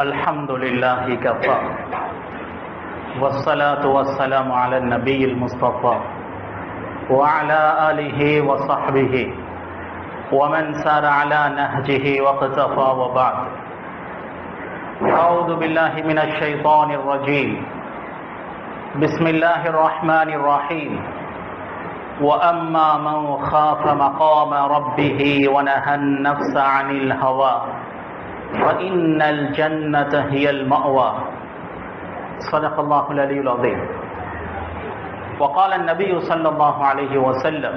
الحمد لله كفى والصلاة والسلام على النبي المصطفى وعلى آله وصحبه ومن سار على نهجه واقتفى وبعد. أعوذ بالله من الشيطان الرجيم. بسم الله الرحمن الرحيم. وأما من خاف مقام ربه ونهى النفس عن الهوى فإن الجنة هي المأوى. صدق الله العلي العظيم. وقال النبي صلى الله عليه وسلم: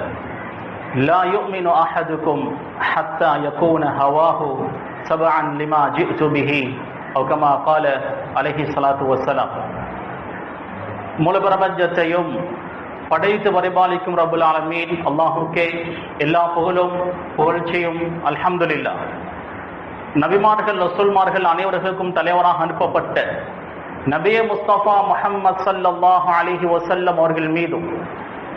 لا يؤمن أحدكم حتى يكون هواه تبعا لما جئت به أو كما قال عليه الصلاة والسلام. முழு பிரபஞ்சத்தையும் படைத்து பரிபாலிக்கும் ரப்புல் ஆலமீன் அல்லாஹுக்கே எல்லா புகழும் புகழ்ச்சியும். அல்ஹம்துலில்லாஹ். நபிமார்கள் ரசூல்மார்கள் அனைவருக்கும் தலைவராக அனுப்பப்பட்ட நபியே முஸ்தபா முஹம்மது ஸல்லல்லாஹு அலைஹி வஸல்லம் அவர்கள் மீதும்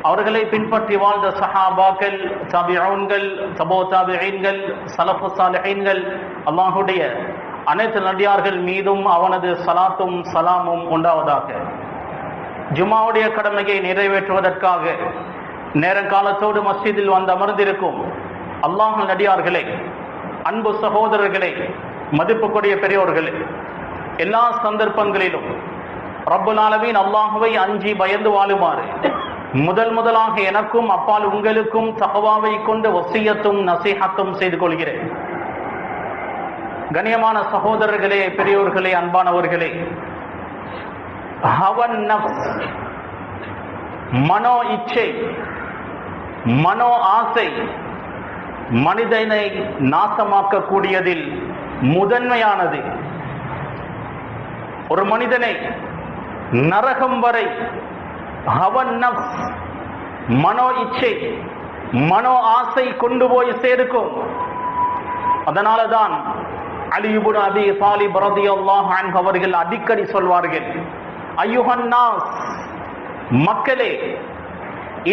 அவர்களை பின்பற்றி வாழ்ந்த சஹாபாக்கள், தபிஊன்கள், தபூ தபிஈன்கள், ஸலஃபு ஸாலிஹீன்கள், அல்லாஹ்வுடைய அனைத்து நடிகார்கள் மீதும் அவனது ஸலாத்தும் ஸலாமும் உண்டாவதாக. ஜும்மாவுடைய கடமையை நிறைவேற்றுவதற்காக நேரங்காலத்தோடு மஸ்ஜிதில் வந்து அமர்ந்திருக்கும் அல்லாஹ் நடிகார்களே, அன்பு சகோதரர்களே, மதிப்புக்குரிய பெரியோர்களே, எல்லா சந்தர்ப்பங்களிலும் ரப்புல் ஆலமீன் அல்லாஹுவை அஞ்சி பயந்து வாழுமாறு முதலாக எனக்கும் அப்பால் உங்களுக்கும் தக்வாவை கொண்டு வசியத்தும் நசீஹத்தும் செய்து கொள்கிறேன். கண்ணியமான சகோதரர்களே, பெரியோர்களே, அன்பானவர்களே, ஹவன் நஃப்ஸ், மனோ இச்சை, மனோ ஆசை மனிதனை நாசமாக்கக்கூடியதில் முதன்மையானது. ஒரு மனிதனை நரகம் வரை ஹவன் நஃப்ஸ், மனோ இச்சை, மனோ ஆசை கொண்டு போய் சேர்க்கும். அதனாலதான் அலி இப்னு அபி தாலிப் ரலியல்லாஹு அன்ஹு அவர்கள் அடிக்கடி சொல்வார்கள்: அய்யுஹன் நாஸ், மக்களே,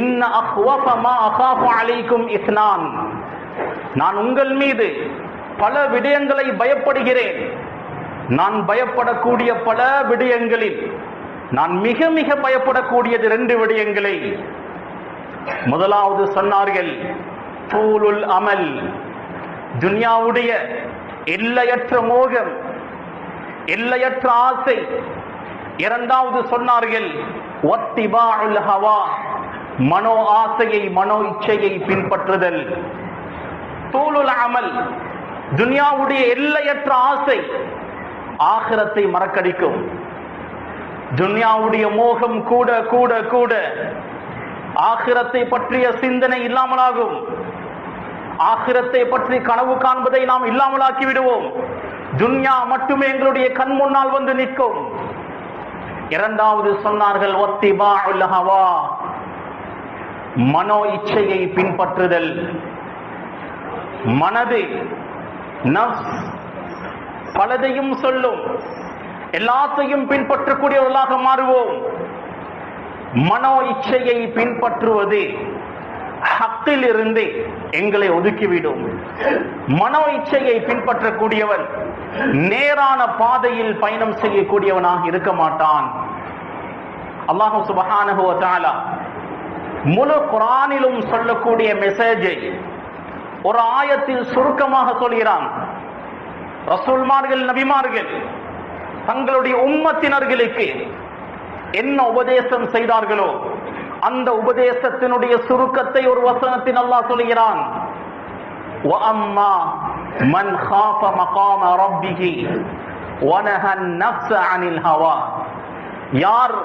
இன்ன அஹ்வஃப மா அகாஃபு அலைக்கும் இஸ்னான், நான் உங்கள் மீது பல விடயங்களை பயப்படுகிறேன். நான் பயப்படக்கூடிய பல விடயங்களில் நான் மிக மிக பயப்படக்கூடியது 2 விடயங்களை. முதலாவது சொன்னார்கள், தூலுல் அமல், துன்யாவுடைய எல்லையற்ற மோகம், எல்லையற்ற ஆசை. இரண்டாவது சொன்னார்கள், வத்திபாஉல் ஹவா, மனோ ஆசையை, மனோ இச்சையை பின்பற்றுதல். தூலுல் அமல், துன்யாவுடைய எல்லையற்ற ஆசை ஆகிரத்தை மறக்கடிக்கும். துன்யாவுடைய மோகம் கூட கூட கூட ஆகிரத்தை பற்றிய சிந்தனை இல்லாமலாகும். ஆகிரத்தை பற்றி கனவு காண்பதை நாம் இல்லாமலாக்கி விடுவோம். துன்யா மட்டுமே எங்களுடைய கண் முன்னால் வந்து நிற்கும். இரண்டாவது சொன்னார்கள், வத்திபாஉல் ஹவா, மனோ இச்சையை பின்பற்றுதல். மனது, நஃப்ஸ் பலதையும் சொல்லும், எல்லாத்தையும் பின்பற்றக்கூடியவர்களாக மாறுவோம். மனோ இச்சையை பின்பற்றுவது ஹக்கில் இருந்து எங்களை ஒதுக்கிவிடும். மனோ இச்சையை பின்பற்றக்கூடியவன் நேரான பாதையில் பயணம் செய்யக்கூடியவனாக இருக்க மாட்டான். அல்லாஹ் சுப்ஹானஹு வ தஆலா முழு குர்ஆனிலும் சொல்லக்கூடிய மெசேஜை ஒரு ஆயத்தில் சுருக்கமாக சொல்கிறான். ரசூல்மார்கள், நபிமார்கள் தங்களுடைய உம்மத்தினர்களுக்கு என்ன உபதேசம் செய்தார்களோ அந்த உபதேசத்தினுடைய சுருக்கத்தை ஒரு வசனத்தில் அல்லாஹ் சொல்கிறான். வஅம்மா மன் காஃப மகாம ரப்பிஹி வனஹா நஃப்ஸ அனில் ஹவா, யார்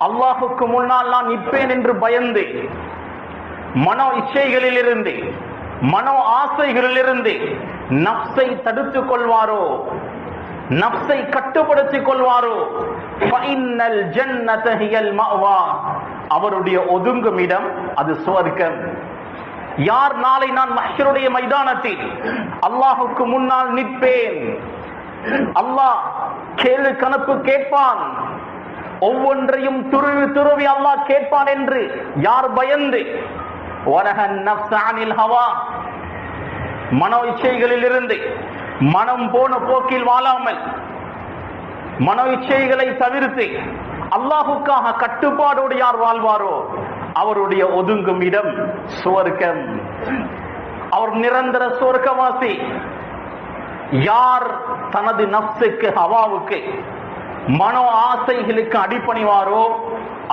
அல்லாஹ்வுக்கு முன்னால் நான் நிற்பேன் என்று பயந்து மனோ இச்சைகளிலிருந்து, மனோ ஆசைகளிலிருந்து நஃப்ஸை தடுத்துக் கொள்வாரோ, நஃப்ஸை கட்டுப்படுத்திக் கொள்வாரோ, ஃபஇன்னல் ஜன்னத ஹியல் மஅவா, அவருடைய ஒதுங்கும் இடம் அது சுவர்க்கம். யார் நாளை நான் மஹ்ஷருடைய மைதானத்தில் அல்லாஹ்வுக்கு முன்னால் நிற்பேன், அல்லாஹ் கேள்வி கணக்கு கேட்பான், ஒவ்வொன்றையும் துருவி துருவி அல்லாஹ் கேட்பான் என்று யார் பயந்து வனஹன் நஃப்ஸ அனில் ஹவா, மனோ இச்சைகளில் இருந்து மனம் போன போக்கில் வாழாமல் மன இச்சைகளை தவிர்த்து அல்லாஹுக்காக கட்டுப்பாடோடு யார் வாழ்வாரோ அவருடைய ஒதுங்கும் இடம் சுவர்க்கம். அவர் நிரந்தர சுவர்க்கவாசி. யார் தனது நஃப்ஸுக்கு ஹவாவுக்கு மனோ ஆசைகளுக்கு அடிபணிவாரோ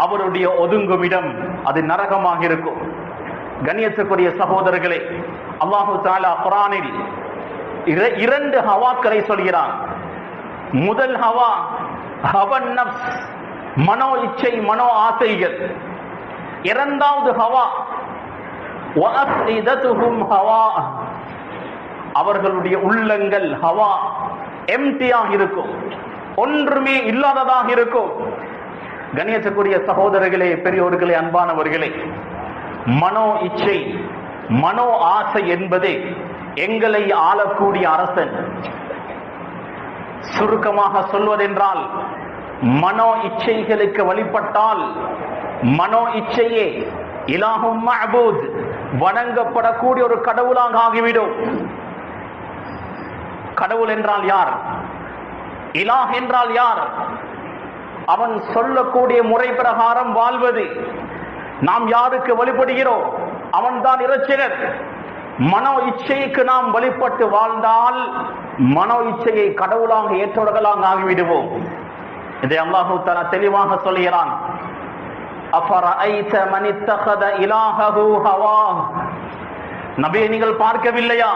அவருடைய ஒதுங்கும் இடம் அது நரகமாக இருக்கும். கண்ணியத்துக்குரிய சகோதரர்களே, அல்லாஹு தஆலா குர்ஆனில் இரண்டு ஹவாக்களை சொல்கிறான். முதல் ஹவா ஹவன் நஃப்ஸ், மனோ இச்சை, மனோ ஆசைகள். இரண்டாவது ஹவா வஅஃஇததுஹும் ஹவா, அவர்களுடைய உள்ளங்கள் ஹவா எம்டியாக இருக்கும், ஒன்றுமே இல்லாததாக இருக்கும். கண்ணியத்துக்குரிய சகோதரர்களே, பெரியோர்களே, அன்பானவர்களே, மனோ இச்சை, மனோ ஆசை என்பது எங்களை ஆளக்கூடிய அரசன். சுருக்கமாக சொல்வதென்றால் மனோ இச்சைகளுக்கு வழிபட்டால் மனோ இச்சையே இலாஹும் மஅபூத், வணங்கப்படக்கூடிய ஒரு கடவுளாக ஆகிவிடும். கடவுள் என்றால் யார்? இலாஹ் என்றால் யார்? அவன் சொல்லக்கூடிய முறை பிரகாரம் வாழ்வது. நாம் யாருக்கு வழிபடுகிறோம்? அவன்தான் இரட்சகர். மனோ இச்சைக்கு நாம் வழிபட்டு வாழ்ந்தால் மனோ இச்சையை கடவுளாக ஏற்றவர்களாக ஆகிவிடுவோம். இதை அல்லாஹு தஆலா தெளிவாக சொல்கிறான். அஃபரஐத மன் இத்தகத இலாஹஹு ஹவா, நபியே நீங்கள் பார்க்கவில்லையா,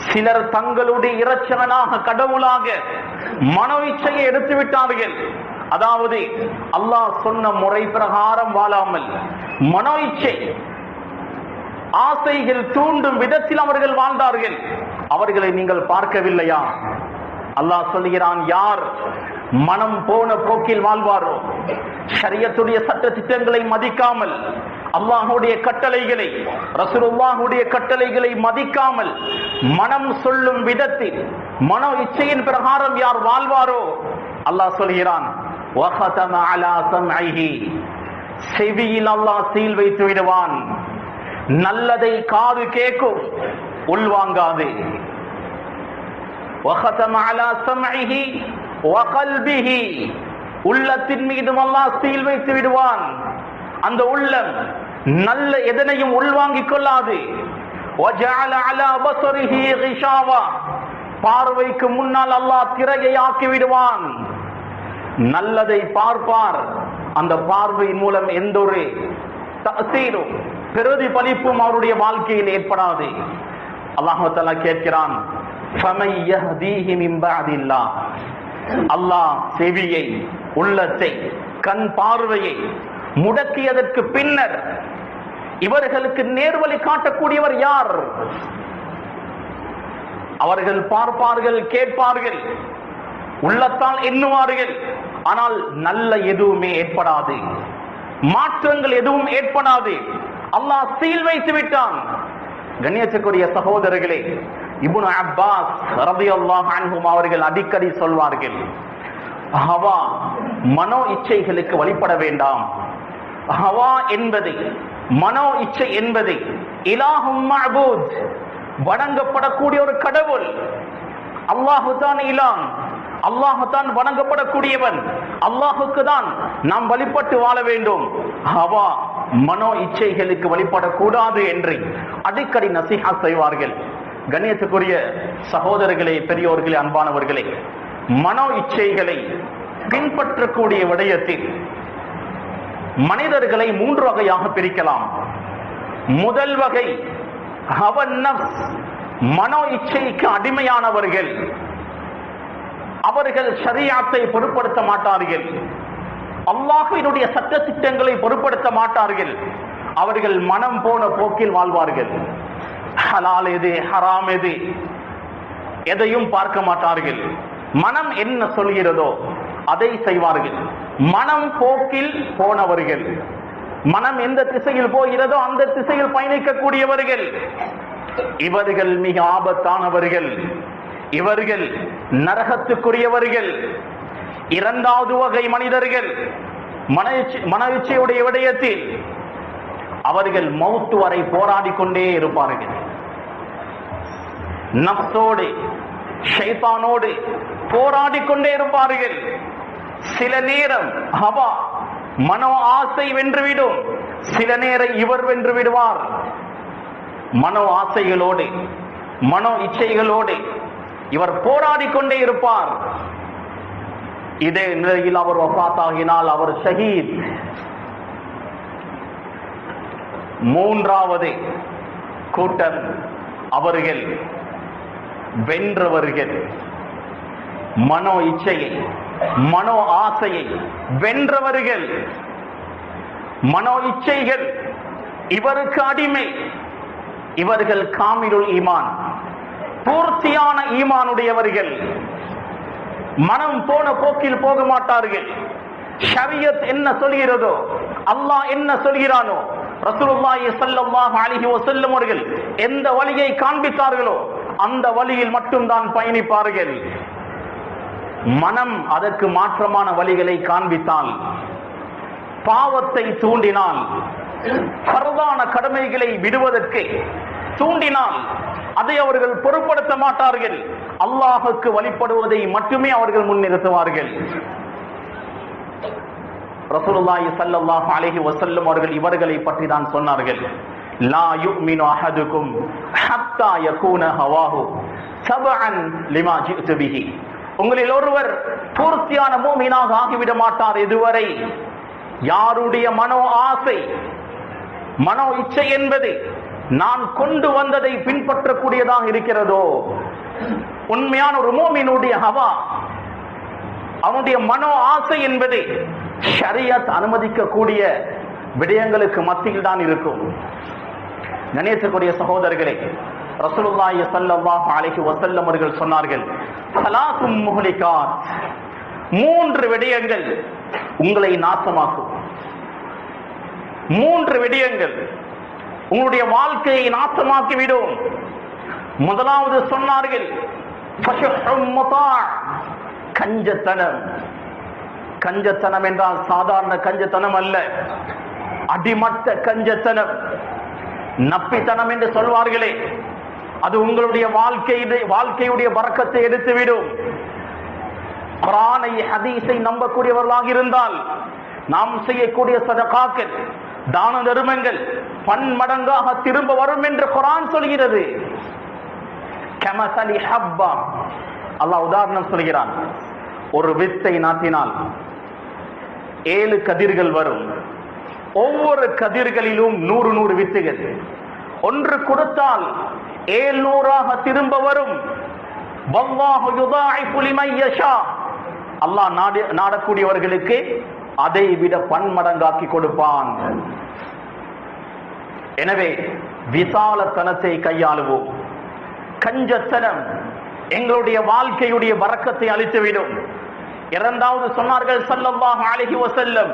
சிலர் தங்களுடைய இரட்சகனாக கடவுளாக மனோ இச்சையை எடுத்து விட்டார்கள். அதாவது அல்லாஹ் சொன்ன முறை பிரகாரம் வாழாமல் மனோ இச்சை ஆசைகள் தூண்டும் விதத்தில் அவர்கள் வாழ்ந்தார்கள். அவர்களை நீங்கள் பார்க்கவில்லையா? அல்லாஹ் சொல்கிறான், யார் மனம் போன போக்கில் வாழ்வாரோ, ஷரியத்துடைய சட்ட திட்டங்களை மதிக்காமல், அல்லாஹ்வுடைய கட்டளைகளை, ரசூலுல்லாஹ்வுடைய கட்டளைகளை மதிக்காமல், மனம் சொல்லும் விதத்தில் மனோ இச்சையின் பிரகாரம் யார் வாழ்வாரோ, அல்லாஹ் சொல்கிறான், வஹதம அலா சம்இஹி, செவியில் அல்லாஹ் சீல் வைத்து விடுவான். நல்லதை காது கேட்கும், உள்வாங்காது. வஹதம அலா சம்இஹி வகல்பிஹி, உள்ளத்தின் மீது அல்லாஹ் சீல் வைத்து விடுவான். அந்த உள்ளம் நல்ல எதனையும் உள்வாங்கிக் கொள்ளாது. வஜஅல அலா பஸரிஹி கிஷாவா, பார்வைக்கு முன்னால் அல்லாஹ் திரையை ஆக்கி விடுவான். நல்லதை பார்ப்பார், அந்த பார்வையின் மூலம் எந்த ஒரு தஅசீரும் பிரதிபலிப்பும் அவருடைய வாழ்க்கையில் ஏற்படாது. அல்லாஹ் தஆலா கேட்கிறான், ஃபமை யஹ்தீஹி மின் பஅதில்லாஹ், அல்லாஹ் செவியை, உள்ளத்தை, கண் பார்வையை முடக்கியதற்கு பின்னர் இவர்களுக்கு நேர்வழி காட்டக்கூடியவர் யார்? அவர்கள் பார்ப்பார்கள், கேட்பார்கள், உள்ளத்தால் எண்ணுவார்கள், ஆனால் நல்ல எதுவுமே ஏற்படாது, மாற்றங்கள் எதுவும் ஏற்படாது. அல்லாஹ் சீல் வைத்து விட்டான். கண்ணியத்துக்குரிய சகோதரர்களே, இப்னு அப்பாஸ் ரலியல்லாஹு அன்ஹும் அவர்கள் அடிக்கடி சொல்வார்கள், ஹவா, மனோ இச்சைகளுக்கு வழிபட வேண்டாம். ஹவா என்பது, மனோ இச்சை என்பது இலாஹும் மஅபூத், வணங்கப்படக்கூடிய ஒரு கடவுள். அல்லாஹு தான் இலாஹ், அல்லாஹு தான் வணங்கப்படக்கூடியவன், அல்லாஹுக்கு தான் நாம் வழிபட்டு வாழ வேண்டும். ஹவா, மனோ இச்சைகளுக்கு வழிபடக்கூடாது என்று அடிக்கடி நசீஹத் செய்வார்கள். கண்ணியத்துக்குரிய சகோதரர்களே, பெரியோர்களே, அன்பானவர்களே, மனோ இச்சைகளை பின்பற்றக்கூடிய விடயத்தில் மனிதர்களை 3 வகையாக பிரிக்கலாம். முதல் வகை ஹவன் நஃப்ஸ், மனோ இச்சைக்கு அடிமையானவர்கள். அவர்கள் ஷரீஅத்தை பொருட்படுத்த மாட்டார்கள், அல்லாஹ்வினுடைய சட்ட திட்டங்களை பொருட்படுத்த மாட்டார்கள். அவர்கள் மனம் போன போக்கில் வாழ்வார்கள். ஹலால் எது, ஹராம் எது, எதையும் பார்க்க மாட்டார்கள். மனம் என்ன சொல்கிறதோ அதை செய்வார்கள். மனம் போக்கில் போனவர்கள், மனம் எந்த திசையில் போகிறதோ அந்த திசையில் பயணிக்கக்கூடியவர்கள். இவர்கள் மிக ஆபத்தானவர்கள், இவர்கள் நரகத்துக்குரியவர்கள். இரண்டாவது வகை மனிதர்கள் மன இச்சையுடைய விடயத்தில் அவர்கள் மௌத்து வரை போராடி கொண்டே இருப்பார்கள். நஃப்ஸோடு, ஷைத்தானோடு போராடி கொண்டே இருப்பார்கள். சில நேரம் ஹவா மனோ ஆசை வென்றுவிடும், சில நேரம் இவர் வென்று விடுவார். மனோ ஆசைகளோடு மனோ இச்சைகளோடு இவர் போராடி கொண்டே இருப்பார். இதே நிலையில் அவர் வஃபாத்தாகினால் அவர் ஷஹீத். மூன்றாவது கூட்டம் அவர்கள் வென்றவர்கள். மனோ இச்சையை மனோ ஆசையை வென்றவர்கள். மனோ இச்சைகள் இவருக்கு அடிமை. இவர்கள் காமிலுல் ஈமான், பூர்த்தியான ஈமானுடையவர்கள். மனம் போன போக்கில் போக மாட்டார்கள். ஷரியத் என்ன சொல்கிறதோ, அல்லாஹ் என்ன சொல்கிறானோ, ரசூலுல்லாஹி ஸல்லல்லாஹு அலைஹி வஸல்லம் அவர்கள் எந்த வழியை காண்பித்தார்களோ அந்த வழியில் மட்டும்தான் பயணிப்பார்கள். மனம் அதற்கு மாற்றமான வழிகளை காண்பித்தால், பாவத்தை தூண்டினால், பரதான கடமைகளை விடுவதற்கு தூண்டினால் அதை அவர்கள் பொருட்படுத்த மாட்டார்கள். அல்லாஹுக்கு வழிபடுவதை மட்டுமே அவர்கள் முன்னிறுத்துவார்கள். ரசூலுல்லாஹி ஸல்லல்லாஹு அலைஹி வஸல்லம் அவர்கள் இவர்களை பற்றி தான் சொன்னார்கள், லா யுமினு அஹதுக்கும் ஹத்தா யகூன ஹவாஹு தபஅன் லிமா ஜிஅது பிஹி. உங்களில் ஒருவர் பூர்த்தியான மூமினாக ஆகிவிட மாட்டார் எதுவரை யாருடைய மனோ ஆசை மனோ இச்சை என்பது நான் கொண்டு வந்ததை பின்பற்றக்கூடியதாக இருக்கிறதோ. உண்மையான ஒரு மூமினுடைய ஹவா, அவனுடைய மனோ ஆசை என்பது ஷரியத் அனுமதிக்கக்கூடிய விடயங்களுக்கு மத்தியில் தான் இருக்கும். நினைக்கக்கூடிய சகோதரர்களே, ரசூலுல்லாஹி ஸல்லல்லாஹு அலைஹி வஸல்லம் அவர்கள் சொன்னார்கள், ஸலாத்தும் முஹ்லிகாத், மூன்று விடயங்கள் உங்களை நாசமாக்கும். மூன்று விடயங்கள் உங்களுடைய வாழ்க்கையை நாசமாக்கிவிடும். முதலாவது சொன்னார்கள், கஞ்சத்தனம். கஞ்சத்தனம் என்றால் சாதாரண கஞ்சத்தனம் அல்ல, அடிமட்ட கஞ்சத்தனம், நப்பித்தனம் என்று சொல்வார்களே, அது உங்களுடைய வாழ்க்கையுடைய பரக்கத்தை எடுத்துவிடும். குர்ஆனை ஹதீஸை நம்பக்கூடியவர்களாக இருந்தால் நாம் செய்யக்கூடிய சதகாக்கள், தான தர்மங்கள் பன்மடங்காக திரும்ப வரும் என்று குர்ஆன் சொல்கிறது. கமஸலி ஹப்பா, அல்லாஹ் உதாரணம் சொல்கிறான். ஒரு வித்தை நாட்டினால் 7 கதிர்கள் வரும். ஒவ்வொரு கதிர்களிலும் 100 வித்துகள். ஒன்று கொடுத்தால் 700ஆக திரும்ப வரும். வல்லாஹு யுதாஇஃபு லிமன் யஷா, அல்லாஹ் நாடக்கூடியவர்களுக்கு அதை விட பன்மடங்காக்கி கொடுப்பான். எனவே விசாலத்தனத்தை கையாளுவோம். கஞ்சத்தனம் எங்களுடைய வாழ்க்கையுடைய பரக்கத்தை அளித்துவிடும். இரண்டாவது சொன்னார்கள் ஸல்லல்லாஹு அலைஹி வஸல்லம்,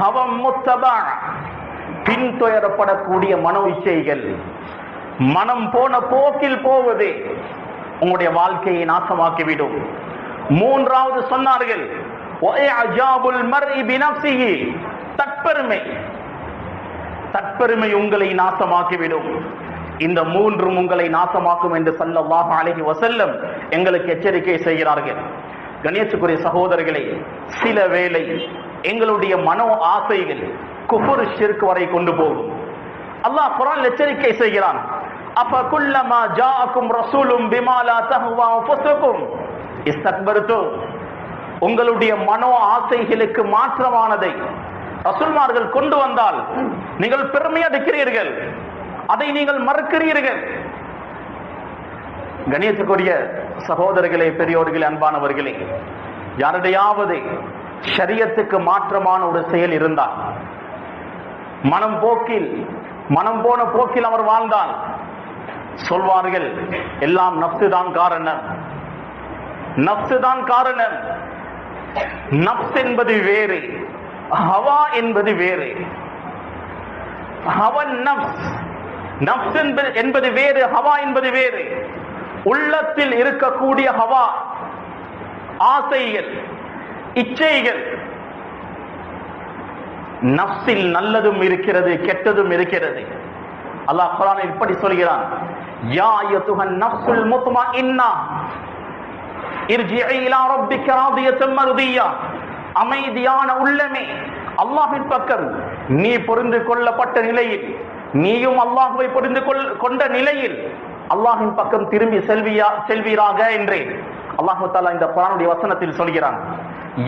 ஹவம் முத்தபா, பின்தொடரப்படக்கூடிய மனோ இச்சைகள், மனம் போன போக்கில் போவது உங்களுடைய வாழ்க்கையை நாசமாக்கிவிடும். மூன்றாவது சொன்னார்கள், வஅஜாபுல் மர்இ பினஃப்ஸிஹி, தற்பெருமை. தற்பெருமை உங்களை நாசமாக்கிவிடும். இந்த மூன்றும் உங்களை நாசமாக்கும் என்று ஸல்லல்லாஹு அலைஹி வஸல்லம் எங்களுக்கு எச்சரிக்கை செய்கிறார்கள். கணேசுக்குரிய சகோதரர்களே, சில வேளை எங்களுடைய மனோ ஆசைகள் குஃபர் ஷிர்க் வரை கொண்டு போகும். அல்லாஹ் குர்ஆனில் எச்சரிக்கை செய்கிறான், அஃபகுல்லமா ஜாஅக்கும் ரசூலும் பிமா லா தஹ்வா அன்ஃபுசுக்கும் இஸ்தக்பர்தும். உங்களுடைய மனோ ஆசைகளுக்கு மாற்றமானதை ரசூல்மார்கள் கொண்டு வந்தால் நீங்கள் பெருமை அடிக்கிறீர்கள், அதை நீங்கள் மறுக்கிறீர்கள். கணேசக்குரிய சகோதரர்களே, பெரியோர்களே, அன்பானவர்களே, யாருடையாவது ஷரியத்துக்கு மாற்றமான ஒரு செயல் இருந்தால், மனம் போன போக்கில் அவர் வாழ்ந்தால் சொல்வார்கள், எல்லாம் நப்சு தான் காரணம், நப்சு தான் காரணம். நப்ஸ் என்பது வேறு, ஹவா என்பது வேறு. ஹவன் நப்ஸ், நப்ஸ் என்பது வேறு, ஹவா என்பது வேறு. உள்ளத்தில் இருக்கக்கூடிய ஹவா, ஆசைகள், இச்சைகள், நப்சில் நல்லதும் இருக்கிறது, கெட்டதும் இருக்கிறது. அல்லாஹ் குர்ஆனில் இப்படி சொல்கிறான், யா அய்யுஹன் நஃப்ஸுல் முத்மஇன்னா, இர்ஜிஇ இலா ரப்பிக ராதியத்தன் மர்தியா, அமைதியான உள்ளமே, அல்லாஹ்வின் பக்கம் நீ புரிந்து கொள்ளப்பட்ட நிலையில், நீயும் அல்லாஹ்வை புரிந்து கொண்ட நிலையில் அல்லாஹ்வின் பக்கம் திரும்பி செல்வீராக என்று அல்லாஹ் தஆலா இந்த குர்ஆனுடைய வசனத்தில் சொல்கிறான்.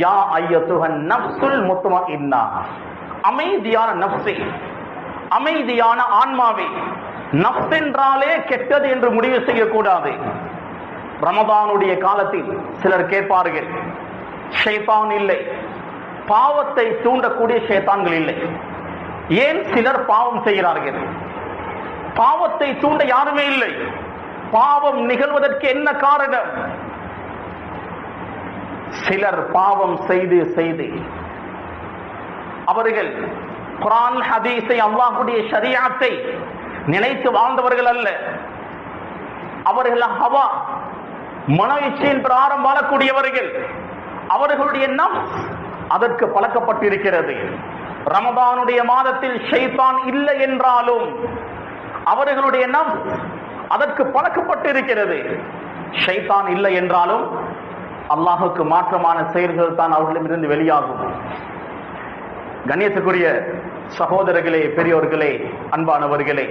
யா அய்யத்துஹன் நஃப்ஸுல் முத்மஇன்னா, அமைதியான நஃப்ஸே, அமைதியான ஆன்மாவே. நஃப்ஸ் என்றாலே கெட்டது என்று முடிவு செய்யக்கூடாது. ரமதானுடைய காலத்தில் சிலர் கேட்பார்கள், ஷைத்தான் இல்லை, பாவத்தை தூண்டக்கூடிய ஷைத்தான்கள் இல்லை. ஏன் சிலர் பாவம் செய்கிறார்கள்? பாவத்தை தூண்ட யாருமே இல்லை. பாவம் நிகழ்வதற்கு என்ன காரணம்? சிலர் பாவம் செய்து செய்து அவர்கள் குர்ஆன் ஹதீஸை, அல்லாஹ்வுடைய ஷரீஅத்தை நினைத்து வாழ்ந்தவர்கள் அல்ல. அவர்கள் ஹவா, மன இச்சையின் பிரகாரம் வாழக்கூடியவர்கள். அவர்களுடைய நஃப்ஸ் அதற்கு பழக்கப்பட்டிருக்கிறது. ரமதானுடைய மாதத்தில் ஷைத்தான் இல்லை என்றாலும் அவர்களுடைய நஃப்ஸ் அதற்கு பழக்கப்பட்டிருக்கிறது. ஷைத்தான் இல்லை என்றாலும் அல்லாஹுக்கு மாற்றமான செயல்கள் தான் அவர்களிடமிருந்து வெளியாகும். கண்ணியத்துக்குரிய சகோதரர்களே, பெரியோர்களே, அன்பானவர்களே,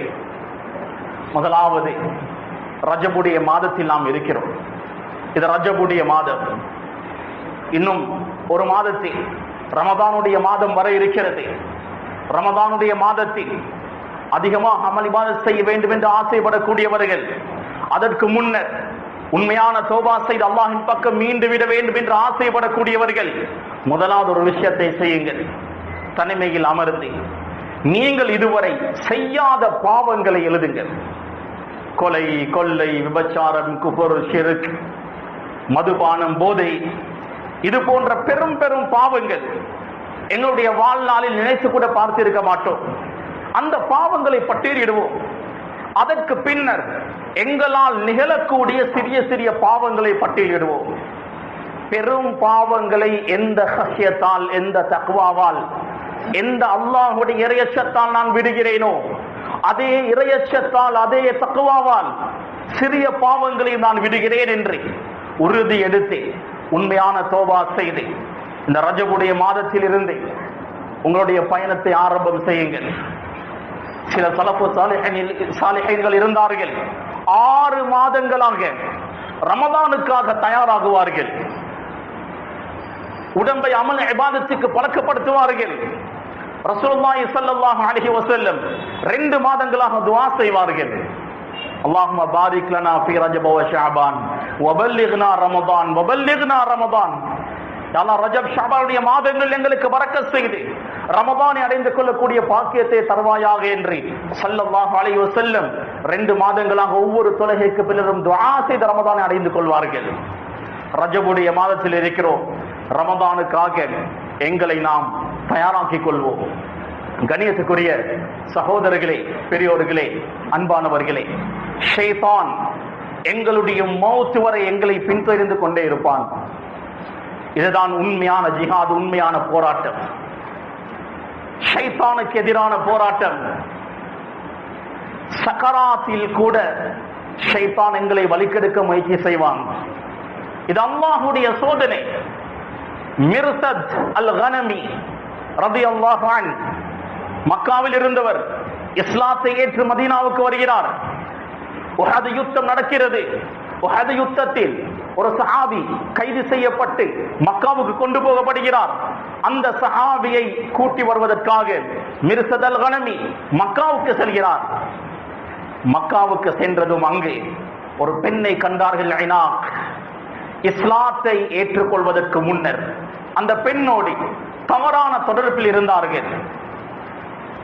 முதலாவது ரஜபுடைய மாதத்தில் நாம் இருக்கிறோம். இது ரஜபுடைய மாதம். இன்னும் ஒரு மாதத்தில் ரமதானுடைய மாதம் வர இருக்கிறது. ரமதானுடைய மாதத்தில் அதிகமாக அமல் இபாதத் செய்ய வேண்டும் என்று ஆசைப்படக்கூடியவர்கள், அதற்கு முன்னர் உண்மையான தௌபா செய்து அல்லாஹ்வின் பக்கம் மீண்டு விட வேண்டும் என்று ஆசைப்படக்கூடியவர்கள் முதலாவது ஒரு விஷயத்தை செய்யுங்கள். தனிமையில் அமர்ந்து நீங்கள் இதுவரை செய்யாத பாவங்களை எழுதுங்கள். கொலை, கொள்ளை, விபச்சாரம், குஃபர், ஷிர்க், மதுபானம், போதை, இது போன்ற பெரும் பெரும் பாவங்கள் எங்களுடைய வாழ்நாளில் நினைத்து கூட பார்த்திருக்க மாட்டோம். அந்த பாவங்களை பட்டியலிடுவோம். அதற்கு பின்னர் எங்களால் நிகழக்கூடிய சிறிய சிறிய பாவங்களை பட்டியலிடுவோம். பெரும் பாவங்களை எந்த ஹஷ்யத்தால், எந்த தக்வாவால், எந்த அல்லாஹ்வுடைய இறையச்சத்தால் நான் விடுகிறேனோ, அதே இறையச்சத்தால், அதே தக்வாவால் சிறிய பாவங்களை நான் விடுகிறேன் என்று உறுதி எடுத்து உண்மையான தௌபா செய்து இந்த ரஜபுடைய மாதத்தில் இருந்து உங்களுடைய பயணத்தை ஆரம்பம் செய்யுங்கள். சில சலஃபு சாலிஹீன்கள் இருந்தார்கள், 6 மாதங்களாக ரமதானுக்காக தயாராகுவார்கள். உடம்பை அமல் இபாதத்துக்கு பழக்கப்படுத்துவார்கள். ரசூலுல்லாஹி ஸல்லல்லாஹு அலைஹி வஸல்லம் 2 மாதங்களாக துஆ செய்வார்கள். அல்லாஹும்ம பாரிக் லனா ஃபீ ரஜப வ ஷஅபான் வ பல்லிக்னா ரமதான் வ பல்லிக்னா ரமதான். யா அல்லாஹ், ரஜப் ஷஅபானுடைய மாதங்கள் எங்களுக்கு பரக்கத் செய்து ரமதானை அடைந்து கொள்ளக்கூடிய பாக்கியத்தை தருவாயாக என்று ஸல்லல்லாஹு அலைஹி வஸல்லம் 2 மாதங்களாக ஒவ்வொரு தொழுகைக்கு பின்னரும் துஆ செய்து ரமதானை அடைந்து கொள்வார்கள். ரஜபுடைய மாதத்தில் இருக்கிறோம். ரமதானுக்காக எங்களை நாம் தயாராக்கிக் கொள்வோம். கண்ணியத்துக்குரிய சகோதரர்களே, பெரியோர்களே, அன்பானவர்களே, ஷைத்தான் எங்களுடைய மௌத் வரை எங்களை பின்தொடர்ந்து கொண்டே இருப்பான். இதுதான் உண்மையான ஜிஹாத், உண்மையான போராட்டம், ஷைத்தானுக்கு எதிரான போராட்டம். சக்கராத்தில் கூட ஷைத்தான் எங்களை வலிக்கெடுக்க முயற்சி செய்வான். இது அல்லாஹ்வுடைய சோதனை. மிர்சத் அல் கனமி ரலியல்லாஹு அன்ஹு மக்காவில் இருந்தவர் இஸ்லாத்தை ஏற்று மதீனாவுக்கு வருகிறார். உஹது யுத்தம் நடக்கிறது. உஹது யுத்தத்தில் ஒரு சஹாபி கைது செய்யப்பட்டு மக்காவுக்கு கொண்டு போகப்படுகிறார். அந்த சஹாபியை கூட்டி வருவதற்காக மிர்சத் அல் கனமி மக்காவுக்கு செல்கிறார். மக்காவுக்கு சென்றதும் அங்கு ஒரு பெண்ணை கண்டார்கள். ஐனாக், இஸ்லாத்தை ஏற்றுக்கொள்வதற்கு முன்னர் அந்த பெண்ணோடு தவறான தொடர்பில் இருந்தார்கள்.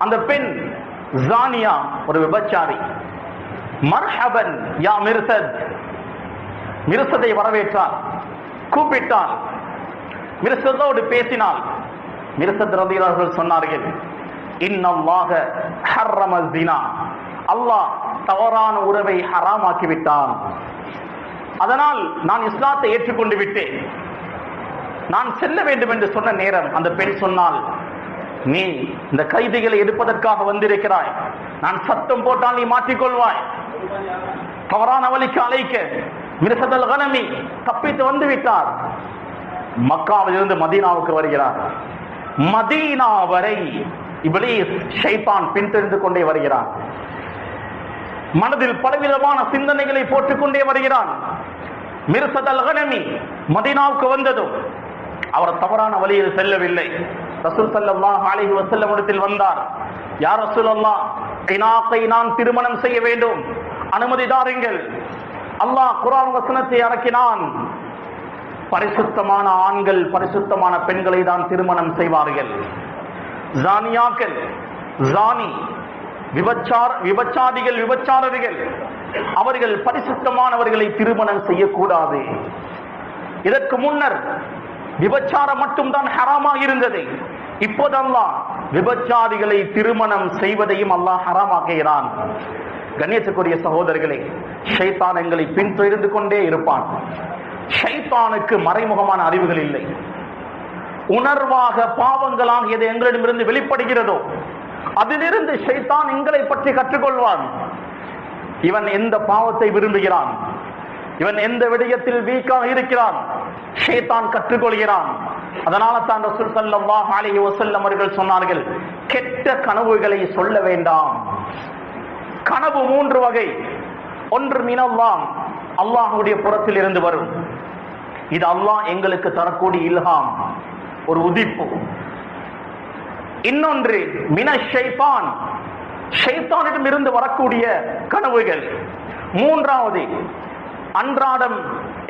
அந்த பெண் ஜானியா, ஒரு விபச்சாரி. மர்ஹபன் யா மிர்சத், மிர்சதை வரவேற்றார், கூப்பிட்டார், மிர்சதோடு பேசினார். மிர்சத் ரலியல்லாஹு அன்ஹு சொன்னார்கள், இன்னல்லாஹ ஹர்ரம ஸினா, அல்லாஹ் தவறான உறவை ஹராமாக்கி விட்டான். அதனால் நான் இஸ்லாத்தை ஏற்றுக்கொண்டு விட்டேன், நான் செல்ல வேண்டும் என்று சொன்ன நேரம் அந்த பெண் சொன்னால், நீ இந்த கைதிகளை எடுப்பதற்காக வந்திருக்கிறாய், நான் சத்தம் போட்டால் நீ மாற்றிக்கொள்வாய், தவறான வழிக்கு அழைக்க மிர்சத் கனமி தப்பித்து வந்து விட்டார். மக்காவிலிருந்து மதீனாவுக்கு வருகிறார். மதீனா வரை இப்லீஸ் ஷைத்தான் பின்தொடர்ந்து கொண்டே வருகிறான். மனதில் பலவிதமான சிந்தனைகளை போட்டுக்கொண்டே வருகிறான். மிர்சத் கனமி மதீனாவுக்கு வந்ததும் அவர் தவறான வழியில் செல்லவில்லை. ரசூல் ஸல்லல்லாஹு அலைஹி வஸல்லம் இடத்தில் வந்தார். யா ரசூலல்லாஹ், இனாக்கை நான் திருமணம் செய்ய வேண்டும், அனுமதி தாருங்கள். அல்லாஹ் குர்ஆன் வசனத்தை இறக்கினான். பரிசுத்தமான ஆண்கள் பரிசுத்தமான பெண்களை தான் திருமணம் செய்வார்கள். ஜானியாக்கள், ஜானி, விபச்சாரிகள், விபச்சாரர்கள், அவர்கள் பரிசுத்தமானவர்களை திருமணம் செய்யக்கூடாது. இதற்கு முன்னர் விபச்சாரம் மட்டும்தான் ஹராமாக இருந்தது. இப்போது அல்லாஹ் விபச்சாரிகளை திருமணம் செய்வதையும் அல்லாஹ் ஹராமாக்குகிறான். கண்ணியத்துக்குரிய சகோதரர்களே, ஷைத்தான் எங்களை பின்தொடர்ந்து கொண்டே இருப்பான். ஷைத்தானுக்கு மறைமுகமான அறிவுகள் இல்லை. உணர்வாக பாவங்களாக எது எங்களிடமிருந்து வெளிப்படுகிறதோ அதிலிருந்து ஷைத்தான் எங்களை பற்றி கற்றுக்கொள்வான். இவன் எந்த பாவத்தை விரும்புகிறான், இவன் எந்த விடயத்தில் வீக்காக இருக்கிறான், ஷைத்தான் கற்றுக்கொள்கிறான். அதனால தான் ரசூல் ஸல்லல்லாஹு அலைஹி வஸல்லம் அவர்கள் சொன்னார்கள், கெட்ட கனவுகளை சொல்ல வேண்டாம். கனவு 3 வகை. ஒன்று மினல்லாஹ், அல்லாஹ்வுடைய புறத்தில் இருந்து வரும். இது அல்லாஹ் எங்களுக்கு தரக்கூடிய இல்ஹாம், ஒரு உதிப்பு. இன்னொன்று மினஷ் ஷைத்தான், ஷைத்தானிடம் இருந்து வரக்கூடிய கனவுகள். மூன்றாவது அன்றாடம்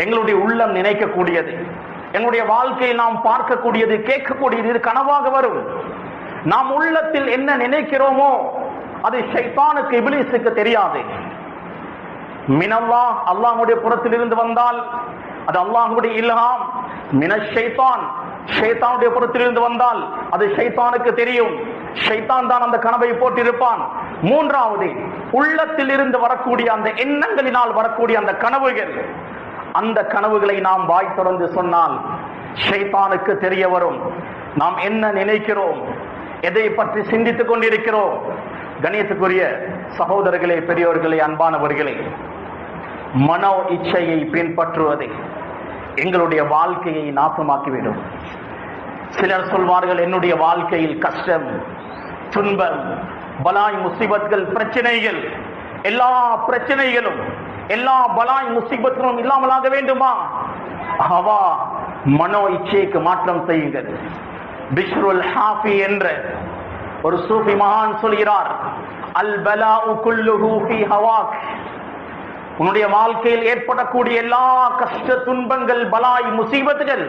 எங்களுடைய உள்ளம் நினைக்கக்கூடியது, எங்களுடைய வாழ்க்கையில் நாம் பார்க்கக்கூடியது, கேட்கக்கூடியது, இது கனவாக வரும். நாம் உள்ளத்தில் என்ன நினைக்கிறோமோ அது ஷைத்தானுக்கு, இப்லீஸுக்கு தெரியாது. மினல்லாஹ், அல்லாஹ்வுடைய புறத்தில் இருந்து வந்தால் அது அல்லாஹ்வுடைய இல்ஹாம். மினஷ் ஷைத்தான், ஷைத்தானுடைய புறத்தில் இருந்து வந்தால் அது ஷைத்தானுக்கு தெரியும். ஷைத்தான் தான் அந்த கனவை போட்டிருப்பான். மூன்றாவது உள்ளத்தில் இருந்து வரக்கூடிய அந்த எண்ணங்களினால் வரக்கூடிய அந்த கனவுகள், அந்த கனவுகளை நாம் வாய் திறந்து சொன்னால் ஷைத்தானுக்கு தெரிய வரும் நாம் என்ன நினைக்கிறோம், எதை பற்றி சிந்தித்துக் கொண்டிருக்கிறோம். கணியத்துக்குரிய சகோதரர்களே, பெரியோர்களே, அன்பானவர்களே, மனோ இச்சையை பின்பற்றுவதை எங்களுடைய வாழ்க்கையை நாசமாக்கிவிடும். சிலர் சொல்வார்கள், என்னுடைய வாழ்க்கையில் கஷ்டம், துன்பம், பலாய், முசீபத்கள், பிரச்சனைகள், எல்லா பிரச்சனைகளும், எல்லா பலாய் முசீபத்துகளும் இல்லாமலாக வேண்டுமா? ஹவா, மனோ இச்சைக்கு மாற்றம் செய்யுங்கள். பிஷ்ருல் ஹாஃபி என்ற ஒரு சூஃபி மகான் சொல்கிறார், அல் பலாஉ குல்லுஹு ஃபீ ஹவாக். உன்னுடைய வாழ்க்கையில் ஏற்படக்கூடிய எல்லா கஷ்ட, துன்பங்கள், பலாய், முசீபத்துகள்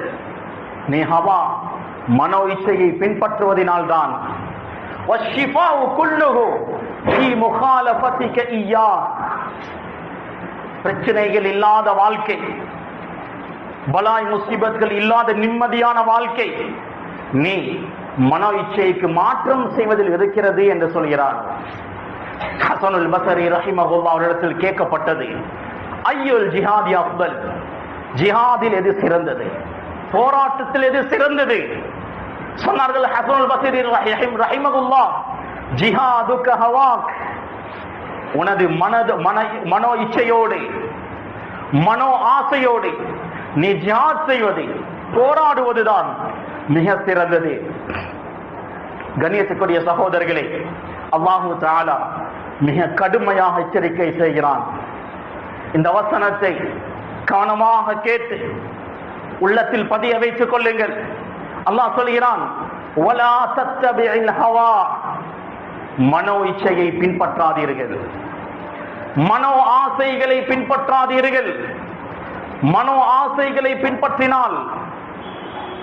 நீ ஹவா, மனோ இச்சையை பின்பற்றுவதனால் தான். வஷ்ஷிஃபாஉ குல்லுஹு ஃபீ முகாலஃபதிக இய்யா. பிரச்சனைகள் இல்லாத வாழ்க்கை, பலாய் முசீபத்கள் இல்லாத நிம்மதியான வாழ்க்கை நீ மனோ இச்சைக்கு மாற்றம் செய்வதில் இருக்கிறது என்று சொல்கிறார். ஹஸனுல் பஸரி ரஹிமஹுல்லாஹ் அவரிடத்தில் கேட்கப்பட்டது, ஐயுல் ஜிஹாதி அஃதல், ஜிஹாதில் எது சிறந்தது, போராட்டத்தில் எது சிறந்தது? சொன்னார்கள் ஹஸனுல் பஸரி ரஹிமஹுல்லாஹ், ஜிஹாதுக ஹவாக், உனது மனோ இச்சையோடு, மனோ ஆசையோடு நீ ஜிஹாத் செய்வது, போராடுவதுதான் மிக சிறந்தது. கண்ணியத்துக்குரிய சகோதரர்களே, அல்லாஹு தஆலா மிக கடுமையாக எச்சரிக்கை செய்கிறான். இந்த வசனத்தை கவனமாக கேட்டு உள்ளத்தில் பதிய வைத்துக் கொள்ளுங்கள். அல்லாஹ் சொல்கிறான், வலா தத்தபிஇல் ஹவா, மனோ இச்சையை பின்பற்றாதீர்கள், மனோ ஆசைகளை பின்பற்றாதீர்கள். மனோ ஆசைகளை பின்பற்றினால்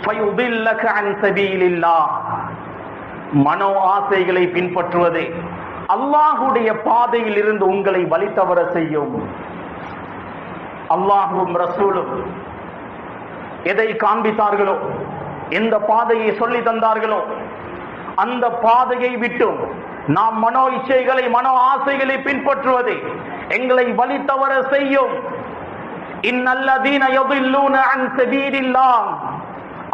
ஃபயுதில்லக அன் சபீலில்லாஹ், மனோ ஆசைகளை பின்பற்றுவது அல்லாஹ்வுடைய பாதையில் இருந்து உங்களை வழி தவற செய்யும். அல்லாஹ்வும் ரசூலும் எதை காண்பித்தார்களோ, எந்த பாதையை சொல்லி தந்தார்களோ அந்த பாதையை விட்டும் நாம் மனோ இச்சைகளை, மனோ ஆசைகளை பின்பற்றுவது எங்களை வழி தவற செய்யும். இன்னல்லதீன யதில்லூன அன் சபீலில்லாஹ்,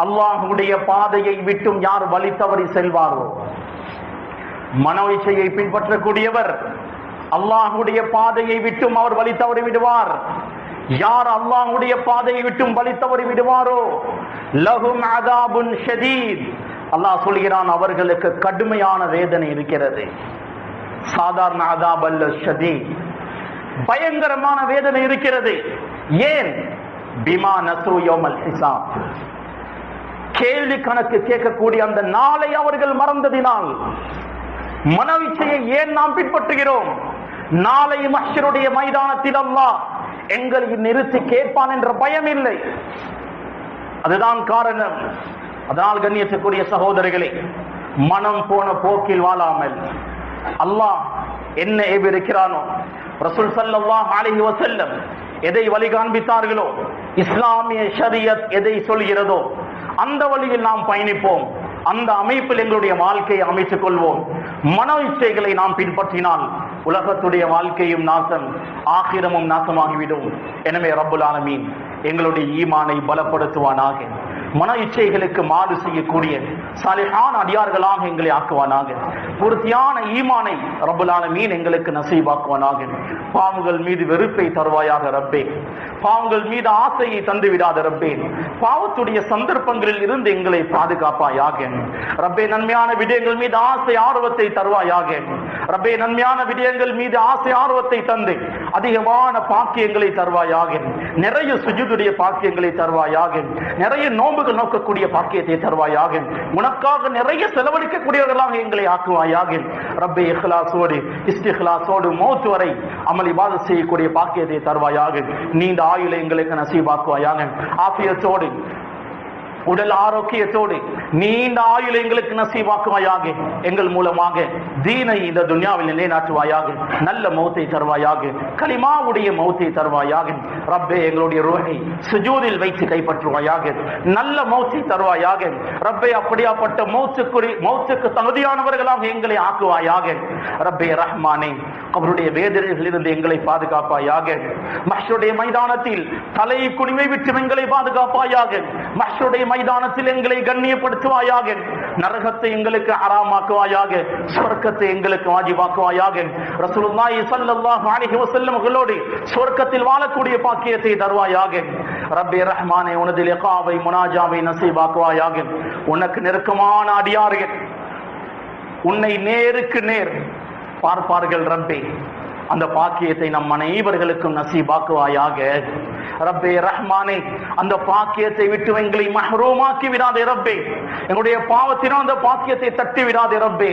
அல்லாஹ்வுடைய பாதையை விட்டும் யார் வழி தவறி செல்வாரோ, மனோ இச்சையை பின்பற்றக்கூடியவர் அல்லாஹ்வுடைய பாதையை விட்டும் அவர் வழி தவறி விடுவார். யார் அல்லாஹ்வுடைய பாதையை விட்டும் வழி தவறி விடுவாரோ லஹும் அதாபுன் ஷதீத், அல்லாஹ் சொல்கிறான் அவர்களுக்கு கடுமையான வேதனை இருக்கிறது. சாதாரண அதாப் அல்ல, ஷதீத், பயங்கரமான வேதனை இருக்கிறது. ஏன்? பிமா நஸு யௌமல் ஹிசாப், கேள்வி கணக்கு கேட்கக்கூடிய அந்த நாளை அவர்கள் மறந்ததினால். மனவிச்சையை ஏன் நாம் பின்பற்றுகிறோம்? நாளை மஹ்ஷருடைய மைதானத்தில் அல்லாஹ் எங்களை நிறுத்தி கேட்பான் என்ற பயம் இல்லை. அதுதான் காரணம். அதனால் கண்ணியத்துக்குரிய சகோதரர்களே, மனம் போன போக்கில் வாழாமல் அல்லாஹ் என்ன ஏவிருக்கிறானோ, ரசூல் ஸல்லல்லாஹு அலைஹி வஸல்லம் எதை வழி காண்பித்தார்களோ, இஸ்லாமிய ஷரியத் எதை சொல்கிறதோ அந்த வழியில் நாம் பயணிப்போம். அந்த அமைப்பில் எங்களுடைய வாழ்க்கையை அமைத்துக் கொள்வோம். மன இச்சைகளை நாம் பின்பற்றினால் உலகத்துடைய வாழ்க்கையும் நாசம், ஆகிரமும் நாசமாகிவிடும். எனவே ரப்புல் ஆலமீன் எங்களுடைய ஈமானை பலப்படுத்துவானாக. மன இச்சைகளுக்கு மாறு செய்யக்கூடிய சாலிஹான அடியார்களாக எங்களை ஆக்குவானாக. பூர்த்தியான ஈமானை ரப்புல் ஆலமீன் எங்களுக்கு நசீபாக்குவானாக. பாவங்கள் மீது வெறுப்பை தருவாயாக ரப்பே. பாவங்கள் மீது ஆசையை தந்து விடாத ரப்பே. பாவத்துடைய சந்தர்ப்பங்களில் இருந்து எங்களை பாதுகாப்பாயாக ரப்பே. நன்மையான விடயங்கள் மீது ஆசை ஆர்வத்தை தருவாயாக ரப்பே. நன்மையான விடயங்கள் மீது ஆசை ஆர்வத்தை தந்து அதிகமான பாக்கியங்களை தருவாயாக. நிறைய சுஜூதுடைய பாக்கியங்களை தருவாயாக. நிறைய நோன்புகள் நோக்கக்கூடிய பாக்கியத்தை தருவாயாக. உனக்காக நிறைய செலவழிக்கக்கூடியவர்களாக எங்களை ஆக்குவாயாக ரப்பே. இஹ்லாஸோடு இஸ்திக்லாஸோடு மௌத் வரை அமல் இபாதத் செய்யக்கூடிய பாக்கியத்தை தருவாயாக. நீண்ட ஆயுளை எங்களுக்கு நசீபாக்குவாயாக. ஆஃபியத்தோடு உடல் ஆரோக்கியத்தோடு நீண்ட ஆயுள் எங்களுக்கு நசீவாக்குவாயாக. எங்கள் மூலமாக தீனை இந்த துன்யாவில் நிலைநாட்டுவாயாக. நல்ல மௌத்தை தருவாயாக. கலிமாவுடைய மௌத்தை தருவாயாக ரப்பே. எங்களுடைய ரூஹை சுஜூதில் வைத்து கைப்பற்றுவாயாக. நல்ல மௌத்தை தருவாயாக ரப்பே. அப்படியாப்பட்ட மௌத்துக்கு தகுதியானவர்களாக எங்களை ஆக்குவாயாக ரப்பே. ரஹ்மானே, அவருடைய வேதனைகளிலிருந்து எங்களை பாதுகாப்பாயாக. மஹ்ஷருடைய மைதானத்தில் தலை குனிவை விட்டு எங்களை பாதுகாப்பாயாக. மஹ்ஷருடைய மைதானத்தில் எங்களை கண்ணியப்படுத்துவாயாக. நரகத்தை எங்களுக்கு ஹராமாக்குவாயாக. சொர்க்கத்தை எங்களுக்கு வாஜிபாக்குவாயாக. ரசூலுல்லாஹி ஸல்லல்லாஹு அலைஹி வஸல்லம் அவர்களோடு சொர்க்கத்தில் வாழக்கூடிய பாக்கியத்தை தருவாயாக ரப்பே. ரஹ்மானே, உனது லிகாவை முனாஜாவை நசீபாக்குவாயாக. உனக்கு நெருக்கமான அடியார்கள் உன்னை நேருக்கு நேர் பார்ப்பார்கள் ரப்பே. அந்த பாக்கியத்தை நம் அனைவர்களுக்கும் நசீபாக்குவாயாக ரப்பே. ரஹ்மானே, அந்த பாக்கியத்தை விட்டு எங்களை மஹ்ரூமாக்கி விடாதே ரப்பே. எங்களுடைய பாவத்தினால் அந்த பாக்கியத்தை தட்டி விடாதே ரப்பே.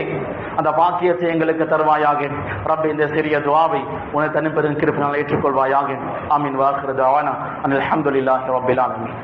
அந்த பாக்கியத்தை எங்களுக்கு தருவாயாக ரப்பே. இந்த சிறிய துஆவை உனது தனிப்பெரும் கிருபையினால் ஏற்றுக்கொள்வாயாக. ஆமீன். வாஹிரு தஅவானா அல்ஹம்துலில்லாஹி ரப்பில் ஆலமீன்.